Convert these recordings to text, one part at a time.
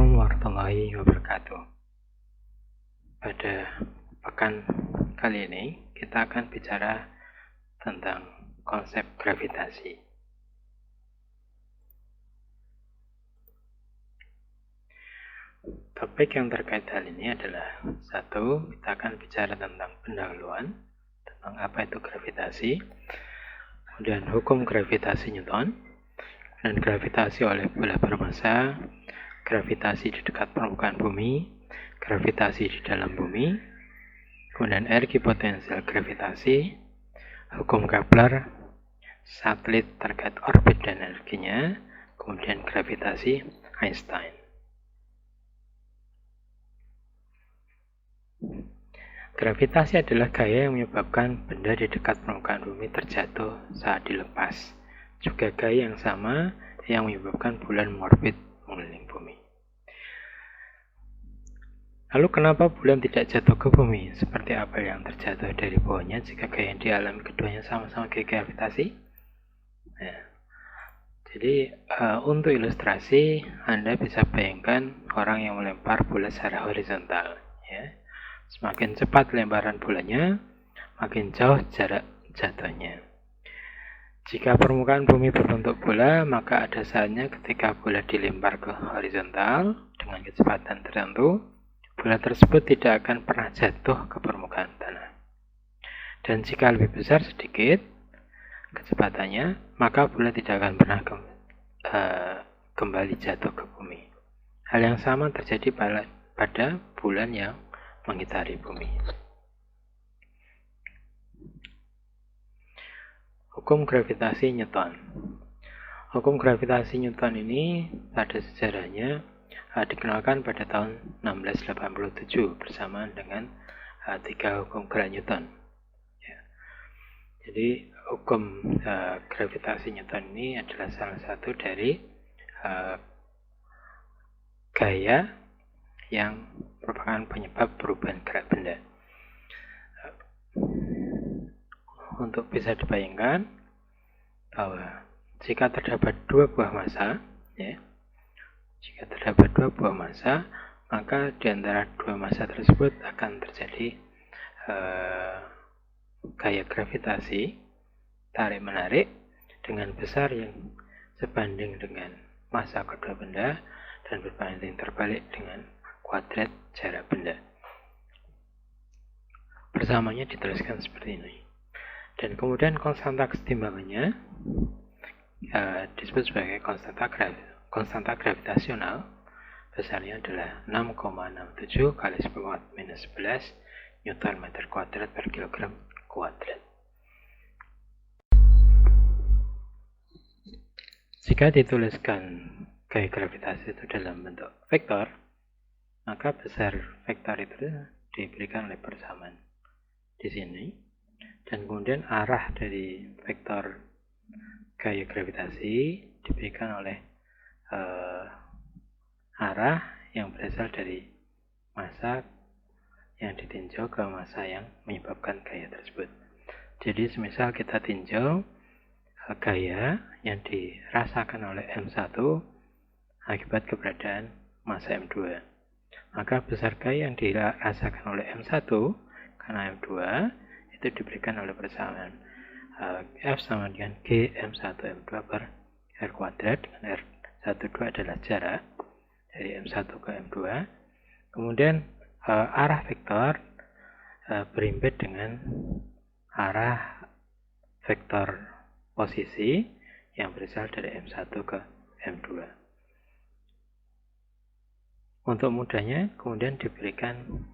Assalamualaikum warahmatullahi wabarakatuh. Pada pekan kali ini kita akan bicara tentang konsep gravitasi. Topik yang terkait hal ini adalah satu, kita akan bicara tentang pendahuluan, tentang apa itu gravitasi, kemudian hukum gravitasi Newton, dan gravitasi oleh bola bermassa, gravitasi di dekat permukaan bumi, gravitasi di dalam bumi, kemudian energi potensial gravitasi, hukum Kepler, satelit terkait orbit dan energinya, kemudian gravitasi Einstein. Gravitasi adalah gaya yang menyebabkan benda di dekat permukaan bumi terjatuh saat dilepas. Juga gaya yang sama yang menyebabkan bulan mengorbit mengelilingi bumi. Lalu kenapa bulan tidak jatuh ke bumi? Seperti apa yang terjatuh dari bawahnya jika gaya yang dialami keduanya sama-sama gaya gravitasi? Nah, jadi untuk ilustrasi, Anda bisa bayangkan orang yang melempar bola secara horizontal. Ya. Semakin cepat lemparan bolanya, makin jauh jarak jatuhnya. Jika permukaan bumi berbentuk bola, maka ada saatnya ketika bola dilempar ke horizontal dengan kecepatan tertentu, bola tersebut tidak akan pernah jatuh ke permukaan tanah. Dan jika lebih besar sedikit kecepatannya, maka bola tidak akan pernah kembali jatuh ke bumi. Hal yang sama terjadi pada bulan yang mengitari bumi. Hukum gravitasi Newton. Hukum gravitasi Newton ini pada sejarahnya dikenalkan pada tahun 1687 bersamaan dengan tiga hukum gerak Newton. Ya. Jadi hukum gravitasi Newton ini adalah salah satu dari gaya yang merupakan penyebab perubahan gerak benda. Untuk bisa dibayangkan bahwa jika terdapat dua buah massa, maka di antara dua massa tersebut akan terjadi gaya gravitasi tarik-menarik dengan besar yang sebanding dengan massa kedua benda dan berbanding terbalik dengan kuadrat jarak benda. Bersamanya dituliskan seperti ini. Dan kemudian konstanta kesetimbangannya disebut sebagai konstanta gravitasional. Besarnya adalah 6,67 kali 10⁻⁻11 Newton meter kuadrat per kilogram kuadrat. Jika dituliskan gaya gravitasi itu dalam bentuk vektor, maka besar vektor itu diberikan oleh persamaan di sini. Dan kemudian arah dari vektor gaya gravitasi diberikan oleh arah yang berasal dari massa yang ditinjau ke massa yang menyebabkan gaya tersebut. Jadi semisal kita tinjau gaya yang dirasakan oleh M1 akibat keberadaan massa M2, maka besar gaya yang dirasakan oleh M1 karena M2 itu diberikan oleh persamaan F sama dengan G M1 M2 per R kuadrat, dengan R12 adalah jarak dari M1 ke M2. Kemudian arah vektor berimbit dengan arah vektor posisi yang berasal dari M1 ke M2. Untuk mudahnya kemudian diberikan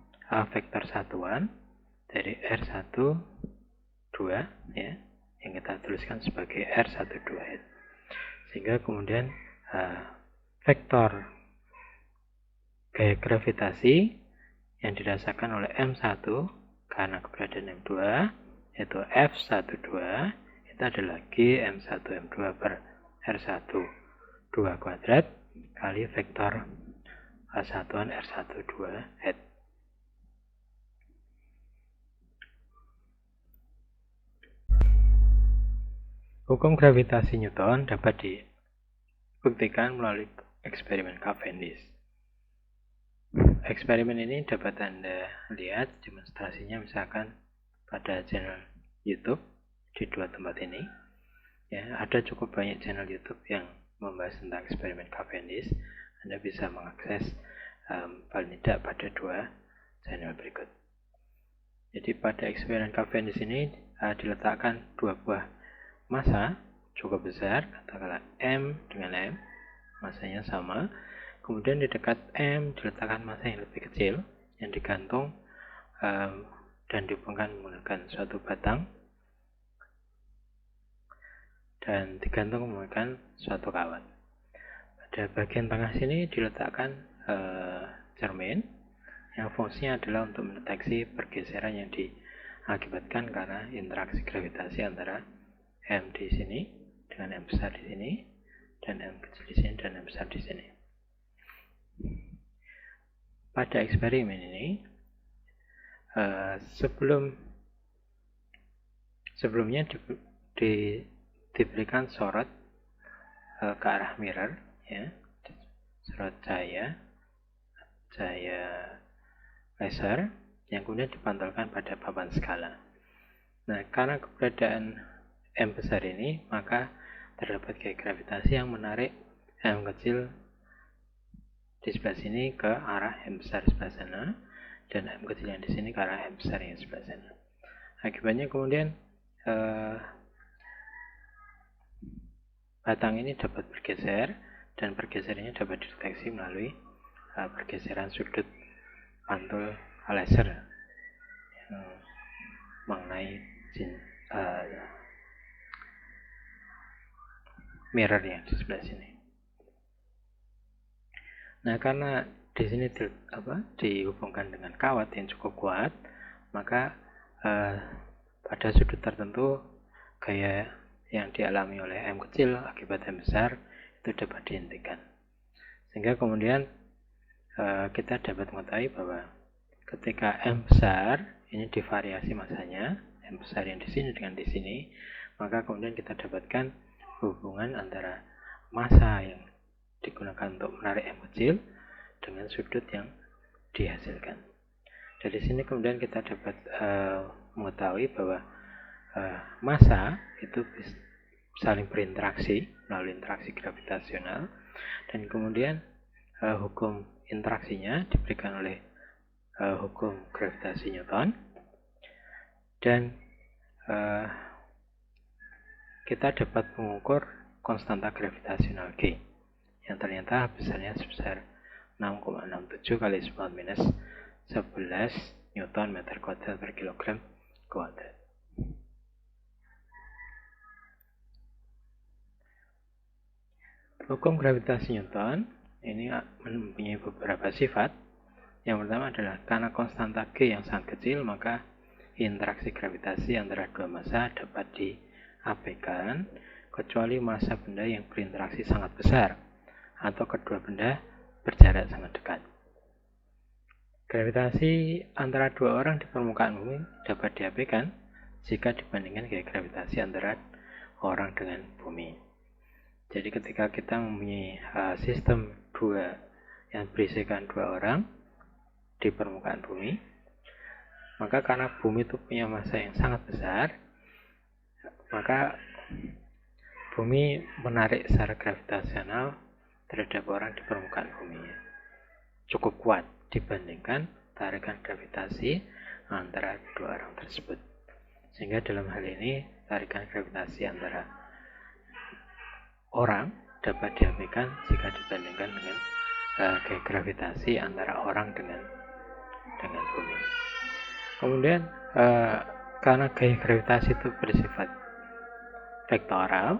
vektor satuan dari R12 ya, yang kita tuliskan sebagai R12, sehingga kemudian vektor gaya gravitasi yang dirasakan oleh M1 karena keberadaan M2 yaitu F12 itu adalah G M1 M2 per R12 kuadrat kali vektor satuan R12 head. Hukum gravitasi Newton dapat dibuktikan melalui eksperimen Cavendish. eksperimen ini dapat Anda lihat demonstrasinya misalkan pada channel YouTube di dua tempat ini. Ya, ada cukup banyak channel YouTube yang membahas tentang eksperimen Cavendish. Anda bisa mengakses paling tidak pada dua channel berikut. Jadi pada eksperimen Cavendish ini diletakkan dua buah massa cukup besar, katakanlah M dengan M, masanya sama. Kemudian di dekat M diletakkan massa yang lebih kecil yang digantung dan dihubungkan menggunakan suatu batang dan digantung menggunakan suatu kawat. Pada bagian tengah sini diletakkan cermin yang fungsinya adalah untuk mendeteksi pergeseran yang diakibatkan karena interaksi gravitasi antara M di sini dengan M besar di sini dan M kecil di sini dan M besar di sini. Pada eksperimen ini sebelumnya diberikan sorot ke arah mirror, ya, sorot cahaya laser yang kemudian dipantulkan pada papan skala. Nah, karena keberadaan M besar ini, maka terdapat gaya gravitasi yang menarik M kecil di sebelah sini ke arah M besar sebelah sana, dan M kecil yang di sini ke arah M besar yang sebelah sana. Akibatnya kemudian batang ini dapat bergeser, dan pergeserannya dapat dideteksi melalui pergeseran sudut pantul laser yang mengenai mirror yang di sebelah sini. Nah, karena di sini dihubungkan dengan kawat yang cukup kuat, maka pada sudut tertentu gaya yang dialami oleh M kecil akibat M besar itu dapat dihentikan. Sehingga kemudian kita dapat mengetahui bahwa ketika M besar ini divariasi masanya, M besar yang di sini dengan di sini, maka kemudian kita dapatkan hubungan antara massa yang digunakan untuk menarik M kecil dengan sudut yang dihasilkan. Dari sini kemudian kita dapat mengetahui bahwa massa itu saling berinteraksi melalui interaksi gravitasional, dan kemudian hukum interaksinya diberikan oleh hukum gravitasi Newton, dan kita dapat mengukur konstanta gravitasional G yang ternyata besarnya sebesar 6,67 kali 10 minus 11 Newton meter kuadrat per kilogram kuadrat. Hukum gravitasi Newton ini mempunyai beberapa sifat. Yang pertama adalah karena konstanta G yang sangat kecil, maka interaksi gravitasi antara dua massa dapat diabaikan kecuali massa benda yang berinteraksi sangat besar atau kedua benda berjarak sangat dekat. Gravitasi antara dua orang di permukaan bumi dapat diabaikan jika dibandingkan gaya gravitasi antara orang dengan bumi. Jadi ketika kita mempunyai sistem yang berisikan dua orang di permukaan bumi, maka karena bumi itu punya massa yang sangat besar, maka bumi menarik secara gravitasional terhadap orang di permukaan bumi cukup kuat dibandingkan tarikan gravitasi antara dua orang tersebut. Sehingga dalam hal ini tarikan gravitasi antara orang dapat diabaikan jika dibandingkan dengan gaya gravitasi antara orang dengan bumi. Kemudian karena gaya gravitasi itu bersifat vektoral,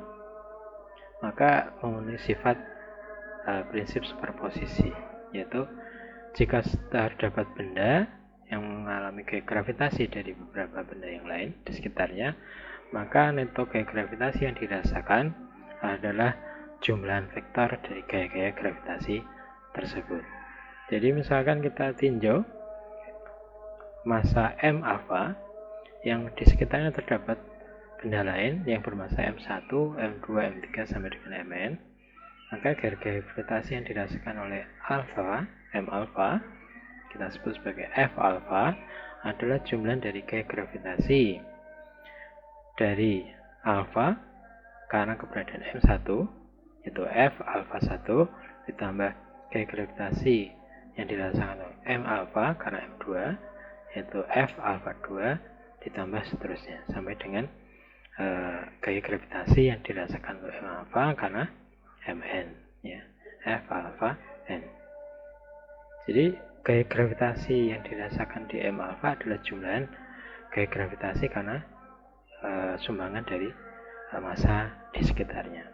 maka memenuhi sifat prinsip superposisi, yaitu jika terdapat benda yang mengalami gaya gravitasi dari beberapa benda yang lain di sekitarnya, maka neto gaya gravitasi yang dirasakan adalah jumlahan vektor dari gaya-gaya gravitasi tersebut. Jadi misalkan kita tinjau massa M alpha yang di sekitarnya terdapat benda lain yang bermassa M1, M2, M3 sampai dengan Mn, maka gaya gravitasi yang dirasakan oleh M alpha kita sebut sebagai F alfa adalah jumlah dari gaya gravitasi dari alfa karena keberadaan M1, yaitu F alfa 1 ditambah gaya gravitasi yang dirasakan oleh M alfa karena M2, yaitu F alfa 2 ditambah seterusnya sampai dengan gaya gravitasi yang dirasakan oleh M alfa karena Mn, ya, F alfa n. Jadi gaya gravitasi yang dirasakan di M alfa adalah jumlahan gaya gravitasi karena sumbangan dari massa di sekitarnya.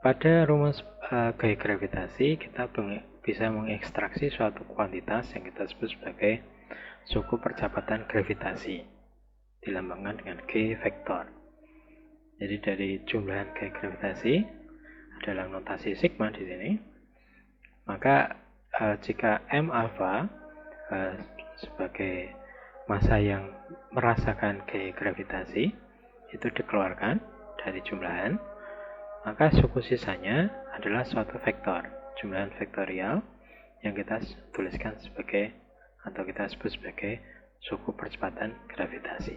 Pada rumus gaya gravitasi kita bisa mengekstraksi suatu kuantitas yang kita sebut sebagai suku percepatan gravitasi dilambangkan dengan G vektor. Jadi dari jumlahan gaya gravitasi dalam notasi sigma di sini, maka jika M alfa sebagai massa yang merasakan gaya gravitasi itu dikeluarkan dari jumlahan, maka suku sisanya adalah suatu vektor, jumlahan vektorial yang kita tuliskan sebagai atau kita sebut sebagai suku percepatan gravitasi.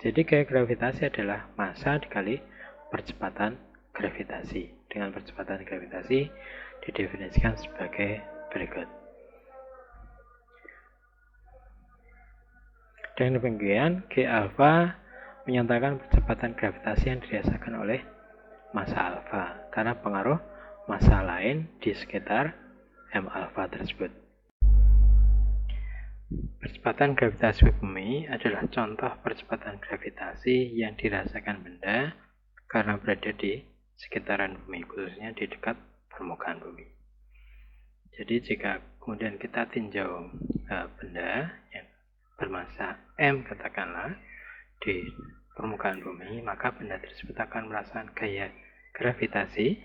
Jadi gaya gravitasi adalah massa dikali percepatan gravitasi. Dengan percepatan gravitasi didefinisikan sebagai berikut. Dengan demikian, G alfa menyatakan percepatan gravitasi yang dirasakan oleh massa alfa karena pengaruh massa lain di sekitar M alfa tersebut. Percepatan gravitasi bumi adalah contoh percepatan gravitasi yang dirasakan benda karena berada di sekitaran bumi, khususnya di dekat permukaan bumi. Jadi jika kemudian kita tinjau benda yang bermassa M katakanlah di permukaan bumi, maka benda tersebut akan merasakan gaya gravitasi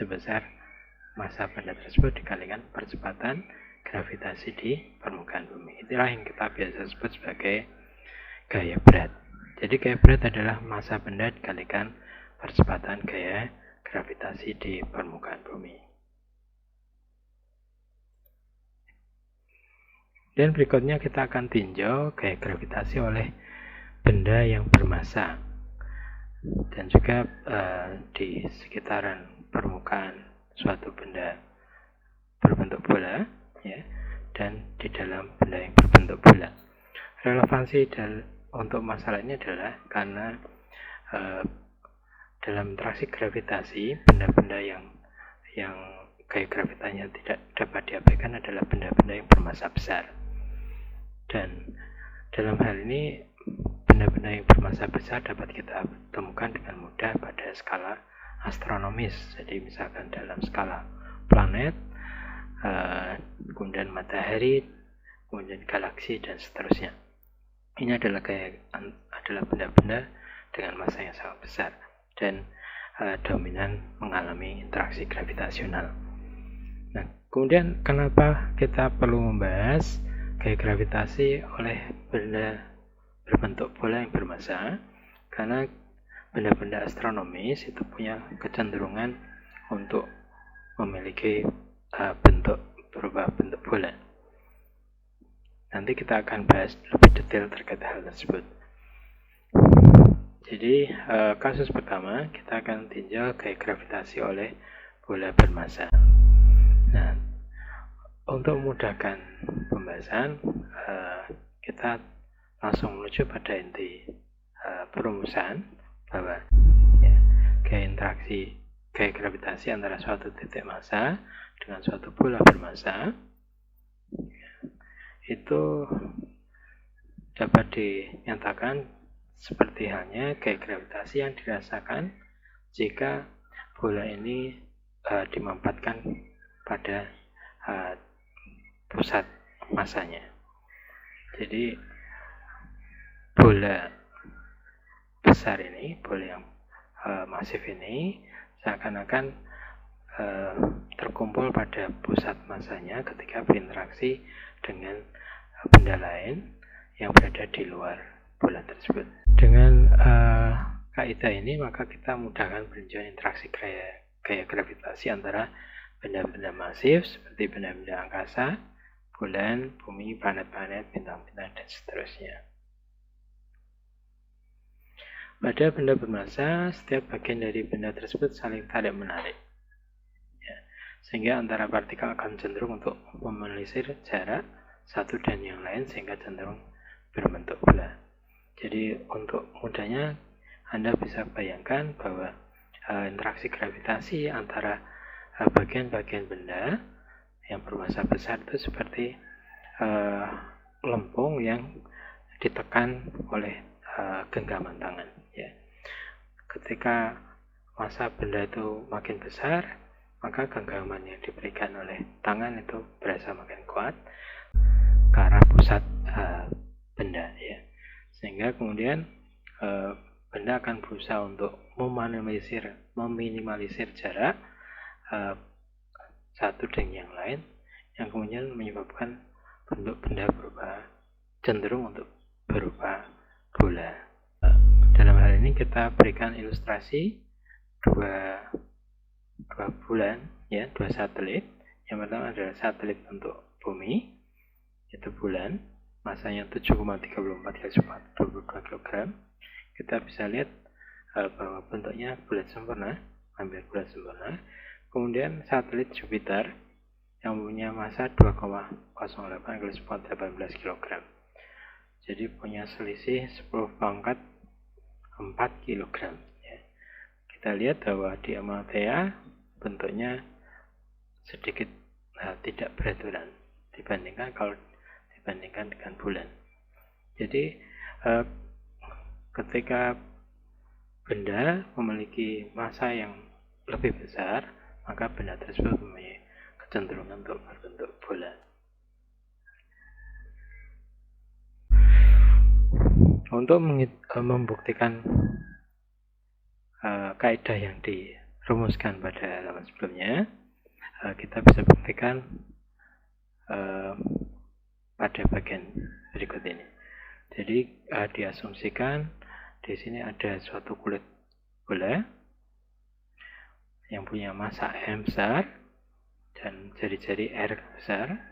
sebesar massa benda tersebut dikalikan percepatan gravitasi di permukaan bumi. Itulah yang kita biasa sebut sebagai gaya berat. Jadi gaya berat adalah massa benda dikalikan percepatan gaya gravitasi di permukaan bumi. Dan berikutnya kita akan tinjau gaya gravitasi oleh benda yang bermassa dan juga di sekitaran permukaan suatu benda berbentuk bola, ya, dan di dalam benda yang berbentuk bola. Relevansi untuk masalah ini adalah karena dalam interaksi gravitasi, benda-benda yang gaya gravitasinya tidak dapat diabaikan adalah benda-benda yang bermassa besar. Dan dalam hal ini, benda-benda yang bermassa besar dapat kita temukan dengan mudah pada skala astronomis. Jadi misalkan dalam skala planet, kemudian matahari, kemudian galaksi, dan seterusnya. Ini adalah benda-benda dengan massa yang sangat besar dan dominan mengalami interaksi gravitasional. Nah, kemudian kenapa kita perlu membahas gaya gravitasi oleh benda berbentuk bola yang bermassa? Karena benda-benda astronomis itu punya kecenderungan untuk memiliki bentuk berupa bentuk bola. Nanti kita akan bahas lebih detail terkait hal tersebut. Jadi kasus pertama kita akan tinjau gaya gravitasi oleh bola bermassa. Nah, untuk memudahkan pembahasan, kita langsung menuju pada inti perumusan bahwa gaya gravitasi antara suatu titik massa dengan suatu bola bermassa itu dapat dinyatakan seperti halnya gaya gravitasi yang dirasakan jika bola ini dimampatkan pada pusat massanya. Jadi bola besar ini, bola yang masif ini seakan-akan terkumpul pada pusat massanya ketika berinteraksi dengan benda lain yang berada di luar bola tersebut. Dengan kaidah ini maka kita mudahkan peninjauan interaksi gaya gaya gravitasi antara benda-benda masif seperti benda-benda angkasa, bulan, bumi, planet-planet, bintang-bintang, dan seterusnya. Pada benda bermassa, setiap bagian dari benda tersebut saling tarik-menarik. Sehingga antara partikel akan cenderung untuk menelisir jarak satu dan yang lain sehingga cenderung berbentuk bola. Jadi untuk mudahnya Anda bisa bayangkan bahwa interaksi gravitasi antara bagian-bagian benda yang bermassa besar itu seperti lempung yang ditekan oleh genggaman tangan. Ya. Ketika massa benda itu makin besar, maka genggaman yang diberikan oleh tangan itu berasa makin kuat ke arah pusat benda, ya. Sehingga kemudian benda akan berusaha untuk meminimalisir jarak satu dengan yang lain, yang kemudian menyebabkan bentuk benda cenderung untuk berupa bola. Dalam hal ini kita berikan ilustrasi dua bulan, ya, dua satelit. Yang pertama adalah satelit untuk bumi, yaitu bulan, masanya 7,34 x 22 kg. Kita bisa lihat bahwa bentuknya bulat sempurna, hampir bulat sempurna. Kemudian satelit Jupiter yang punya massa 2,08 x 18 kg. Jadi punya selisih 10 pangkat 4 kg. Ya. Kita lihat bahwa di Amalthea bentuknya sedikit tidak beraturan dibandingkan dengan bulan. Jadi ketika benda memiliki massa yang lebih besar, maka benda tersebut mempunyai kecenderungan untuk berbentuk bola. Untuk membuktikan kaidah yang dirumuskan pada halaman sebelumnya, kita bisa buktikan pada bagian berikut ini. Jadi diasumsikan di sini ada suatu kulit bola yang punya massa M besar dan jari-jari R besar.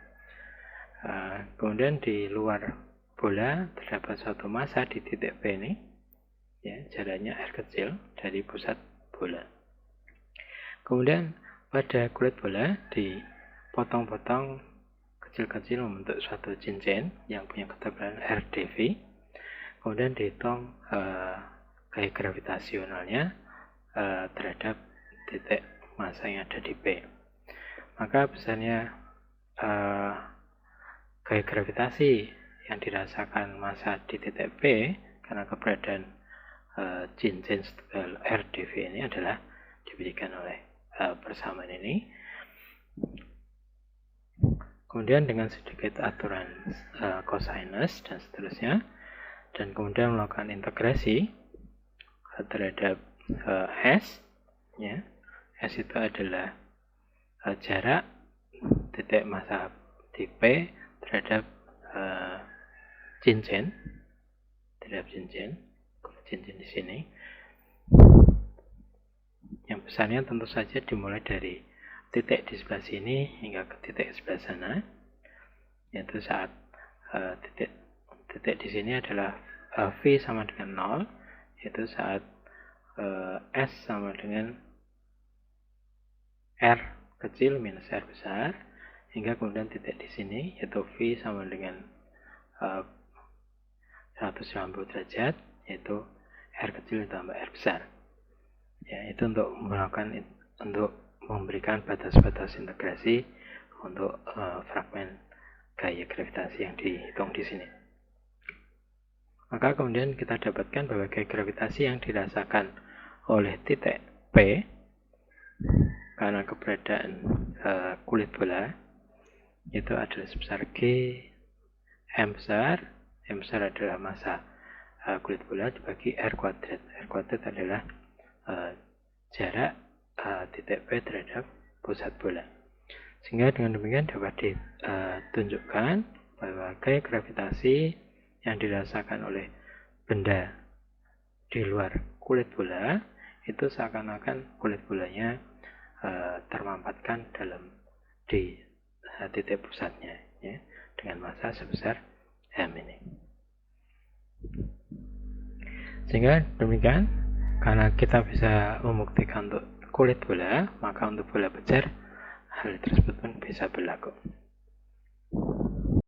Kemudian di luar bola terdapat suatu massa di titik P ini, ya, jaraknya R kecil dari pusat bola. Kemudian pada kulit bola dipotong-potong kecil-kecil membentuk suatu cincin yang punya ketebalan RdV. Kemudian dihitung gaya gravitasionalnya terhadap titik massa yang ada di P. Maka besarnya gaya gravitasi yang dirasakan massa di titik P karena keberadaan cincin setebal RdV ini adalah diberikan oleh persamaan ini. Kemudian dengan sedikit aturan cosinus dan seterusnya, dan kemudian melakukan integrasi terhadap S, ya. S itu adalah jarak titik massa di P terhadap cincin di sini. Yang besarnya tentu saja dimulai dari titik di sebelah sini hingga ke titik sebelah sana, yaitu saat titik di sini adalah V sama dengan 0, yaitu saat S sama dengan R kecil minus R besar, hingga kemudian titik di sini yaitu V sama dengan 190 derajat, yaitu R kecil ditambah R besar. Ya, itu untuk memberikan batas-batas integrasi untuk fragmen gaya gravitasi yang dihitung di sini. Maka kemudian kita dapatkan bahwa gaya gravitasi yang dirasakan oleh titik P karena keberadaan kulit bola itu adalah sebesar G M besar. M besar adalah massa kulit bola dibagi R kuadrat. R kuadrat adalah jarak titik P terhadap pusat bola. Sehingga dengan demikian dapat ditunjukkan bahwa gaya gravitasi yang dirasakan oleh benda di luar kulit bola itu seakan-akan kulit bolanya termampatkan di titik pusatnya, ya, dengan massa sebesar m ini. Sehingga demikian, karena kita bisa membuktikan untuk kulit bola, maka untuk bola bejar hal tersebut pun bisa berlaku.